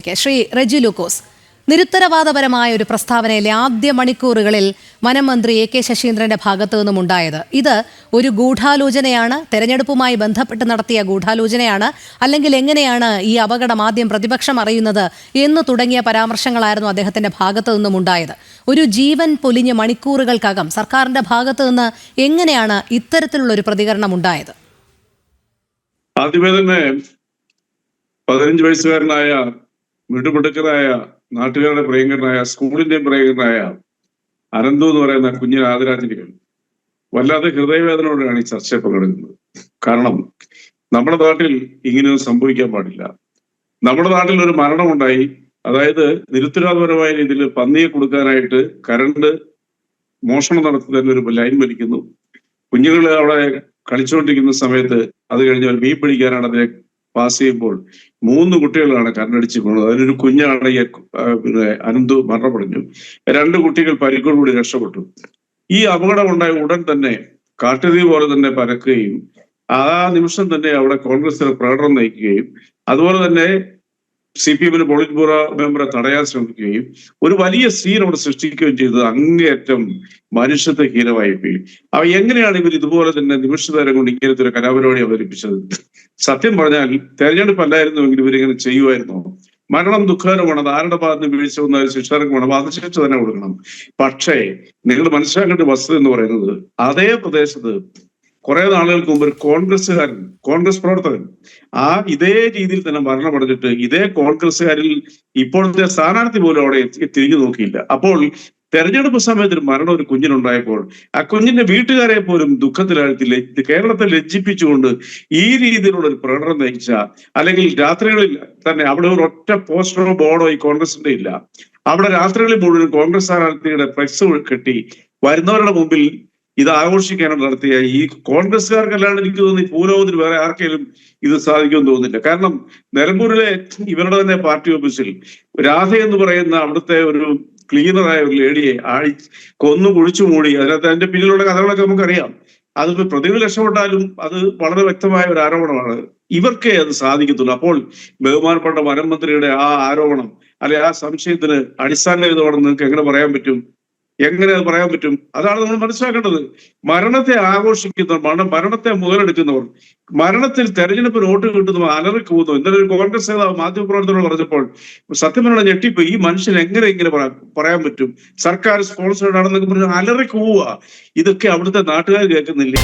പ്രതികരണത്തിലേക്ക്. ശ്രീ റെജി ലൂക്കോസ്, നിരുത്തരവാദപരമായ ഒരു പ്രസ്താവനയിലെ ആദ്യ മണിക്കൂറുകളിൽ വനം മന്ത്രി എ കെ ശശീന്ദ്രന്റെ ഭാഗത്തു നിന്നും ഉണ്ടായത് ഇത് ഒരു ഗൂഢാലോചനയാണ്, തെരഞ്ഞെടുപ്പുമായി ബന്ധപ്പെട്ട് നടത്തിയ ഗൂഢാലോചനയാണ്, അല്ലെങ്കിൽ എങ്ങനെയാണ് ഈ അപകടം ആദ്യം പ്രതിപക്ഷം അറിയുന്നത് എന്ന് തുടങ്ങിയ പരാമർശങ്ങളായിരുന്നു അദ്ദേഹത്തിന്റെ ഭാഗത്തു നിന്നും ഉണ്ടായത്. ഒരു ജീവൻ പൊലിഞ്ഞ മണിക്കൂറുകൾക്കകം സർക്കാരിന്റെ ഭാഗത്തു നിന്ന് എങ്ങനെയാണ് ഇത്തരത്തിലുള്ള ഒരു പ്രതികരണം ഉണ്ടായത്? ആദ്യമേ തന്നെ 15 വയസ്സുകാരനായ മിടുമിടുക്കനായ നാട്ടുകാരുടെ പ്രിയങ്കരനായ സ്കൂളിന്റെ പ്രിയങ്കരനായ അനന്തു എന്ന് പറയുന്ന കുഞ്ഞിന് ആദരാഞ്ജലികൾ. വല്ലാതെ ഹൃദയവേദനയോടെയാണ് ഈ ചർച്ച പങ്കെടുക്കുന്നത്. കാരണം നമ്മുടെ നാട്ടിൽ ഇങ്ങനെയൊന്നും സംഭവിക്കാൻ പാടില്ല. നമ്മുടെ നാട്ടിൽ ഒരു മരണമുണ്ടായി. അതായത് നിരുത്തരവാദപരമായ രീതിയിൽ പന്നിയെ കൊടുക്കാനായിട്ട് കരണ്ട് മോഷണം നടത്തി തന്നെ ഒരു ലൈൻ വലിക്കുന്നു. കുഞ്ഞുങ്ങൾ അവിടെ കളിച്ചുകൊണ്ടിരിക്കുന്ന സമയത്ത് അത് കഴിഞ്ഞ് മീൻ പിടിക്കാനാണ് അതിനെ പാസ് ചെയ്യുമ്പോൾ 3 കുട്ടികളാണ് കരണ്ടടിച്ച് പോകുന്നത്. അതിലൊരു കുഞ്ഞാണ് അനന്തു മരണപ്പെട്ടു. 2 കുട്ടികൾ പരിക്കോടുകൂടി രക്ഷപ്പെട്ടു. ഈ അപകടം ഉണ്ടായ ഉടൻ തന്നെ കാട്ടുതീ പോലെ തന്നെ പരക്കുകയും ആ നിമിഷം തന്നെ അവിടെ കോൺഗ്രസിന് പ്രകടനം നയിക്കുകയും അതുപോലെ തന്നെ CPM പോളിറ്റ് ബ്യൂറോ മെമ്പറെ തടയാൻ ശ്രമിക്കുകയും ഒരു വലിയ സീൻ അവിടെ സൃഷ്ടിക്കുകയും ചെയ്തത് അങ്ങേയറ്റം മനുഷ്യത്വഹീനമായി പോയി. എങ്ങനെയാണ് ഇവർ ഇതുപോലെ തന്നെ നിമിഷനേരം കൊണ്ട് ഇങ്ങനത്തെ ഒരു കലാപരിപാടി അവതരിപ്പിച്ചത്? സത്യം പറഞ്ഞാൽ തെരഞ്ഞെടുപ്പ് അല്ലായിരുന്നുവെങ്കിൽ ഇവരിങ്ങനെ ചെയ്യുമായിരുന്നോ? മരണം ദുഃഖകരമാണ്. അത് ആരുടെ ഭാഗത്ത് വീഴ്ച വന്നാലും ശിക്ഷാർഹമാണ്. വധശിക്ഷ തന്നെ കൊടുക്കണം. പക്ഷേ നിങ്ങൾ മനസ്സിലാക്കേണ്ട വസ്തുത എന്ന് പറയുന്നത്, അതേ പ്രദേശത്ത് കുറെ നാളുകൾക്ക് മുമ്പ് ഒരു കോൺഗ്രസ് പ്രവർത്തകൻ ഇതേ രീതിയിൽ തന്നെ മരണമടഞ്ഞിട്ട് ഇതേ കോൺഗ്രസ്സുകാരിൽ ഇപ്പോഴത്തെ സ്ഥാനാർത്ഥി പോലും അവിടെ തിരിഞ്ഞു നോക്കിയില്ല. അപ്പോൾ തെരഞ്ഞെടുപ്പ് സമയത്ത് ഒരു മരണം ഒരു കുഞ്ഞിനുണ്ടായപ്പോൾ ആ കുഞ്ഞിന്റെ വീട്ടുകാരെ പോലും ദുഃഖത്തിലാഴ്ത്തില്ല. കേരളത്തെ ലജ്ജിപ്പിച്ചുകൊണ്ട് ഈ രീതിയിലുള്ള ഒരു പ്രകടനം നയിച്ച, അല്ലെങ്കിൽ രാത്രികളിൽ തന്നെ അവിടെ ഒരു ഒറ്റ പോസ്റ്ററോ ബോർഡോ ഈ കോൺഗ്രസിന്റെ ഇല്ല. അവിടെ രാത്രികളിൽ മുഴുവൻ കോൺഗ്രസ് സ്ഥാനാർത്ഥിയുടെ ഫ്ലെക്സ് കെട്ടി വരുന്നവരുടെ മുമ്പിൽ ഇത് ആഘോഷിക്കാനാണ് നടത്തിയ ഈ കോൺഗ്രസ്സുകാർക്കല്ലാണ്ട് എനിക്ക് തോന്നുന്നു ഈ ഭൂലോകത്തിൽ വേറെ ആർക്കെങ്കിലും ഇത് സാധിക്കുമെന്ന് തോന്നുന്നില്ല. കാരണം നിലമ്പൂരിലെ ഇവരുടെ തന്നെ പാർട്ടി ഓഫീസിൽ രാധ എന്ന് പറയുന്ന അവിടുത്തെ ഒരു ക്ലീനറായ ഒരു ലേഡിയെ കൊന്നു കുഴിച്ചു മൂടി. അതിന്റെ പിന്നിലുള്ള കഥകളൊക്കെ നമുക്കറിയാം. അത് പ്രതികൾ രക്ഷപ്പെട്ടാലും അത് വളരെ വ്യക്തമായ ഒരു ആരോപണമാണ്. ഇവർക്കേ അത് സാധിക്കത്തുള്ളൂ. അപ്പോൾ ബഹുമാനപ്പെട്ട വനം മന്ത്രിയുടെ ആ ആരോപണം അല്ലെ ആ സംശയത്തിന് അടിസ്ഥാനരഹിതമാണെന്ന് നിങ്ങൾക്ക് എങ്ങനെ പറയാൻ പറ്റും? അതാണ് നമ്മൾ മനസ്സിലാക്കേണ്ടത്. മരണത്തെ ആഘോഷിക്കുന്നവർ, മരണത്തെ മുതലെടുക്കുന്നവർ, മരണത്തിൽ തെരഞ്ഞെടുപ്പിന് വോട്ട് കിട്ടുന്നവർ അലറിക്കൂന്നു. ഇന്നലെ ഒരു കോൺഗ്രസ് നേതാവ് മാധ്യമപ്രവർത്തകരോട് പറഞ്ഞപ്പോൾ സത്യം പറഞ്ഞ ഞെട്ടിപ്പോ. ഈ മനുഷ്യൻ എങ്ങനെ പറയാൻ പറ്റും? സർക്കാർ സ്പോൺസേർഡ് ആണെന്നൊക്കെ പറഞ്ഞ് അലറിക്കൂവുക. ഇതൊക്കെ അവിടുത്തെ നാട്ടുകാർ കേൾക്കുന്നില്ലേ?